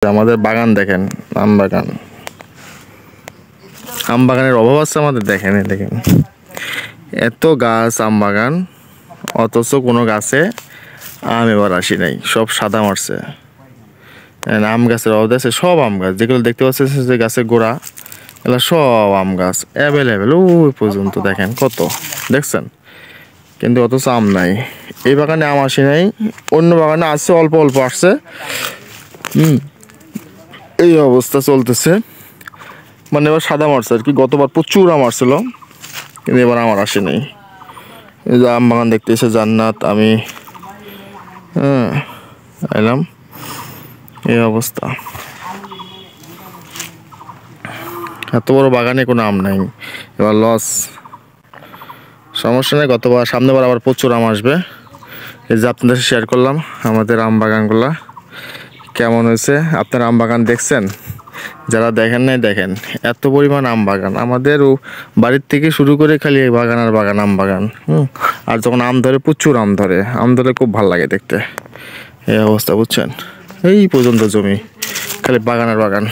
আমাদের বাগান দেখেন, আম বাগান। আম বাগানের অভাব আছে আমাদের? দেখেন দেখেন, এত গাছ আম বাগান, অথচ কোনো গাছে আম এবার আসি নাই, সব সাদা মারছে। আম গাছের অভাব আছে, সব আম গাছ যেগুলো দেখতে পাচ্ছেন যে গাছের গোড়া, এগুলো সব আম গাছ অ্যাভেলেবেল ওই পর্যন্ত দেখেন কত, দেখছেন? কিন্তু অথচ আম নাই। এই বাগানে আম আসে নাই, অন্য বাগানে আসছে, অল্প অল্প আসছে। এই অবস্থা চলতেছে, মানে এবার সাদা মারছে আর কি। গতবার প্রচুর আম আসছিল, কিন্তু এবার আমার আসে নাই। এই যে আম বাগান দেখতে এসে জান্নাত, আমি এলাম, এই অবস্থা। এত বড় বাগানে কোনো আম নাই, এবার লস। সমস্যা নেই, গতবার সামনেবার আবার প্রচুর আম আসবে। এই যে আপনাদের শেয়ার করলাম আমাদের আম বাগানগুলা কেমন হয়েছে। আপনার আম বাগান দেখছেন? যারা দেখেন নাই দেখেন, এত পরিমাণ আম বাগান আমাদের বাড়ির থেকে শুরু করে খালি এই বাগান আর বাগান, আম বাগান। আর যখন আম ধরে, প্রচুর আম ধরে, আম ধরে খুব ভালো লাগে দেখতে। এই অবস্থা, বুঝছেন? এই পর্যন্ত জমি, খালি বাগান আর বাগান।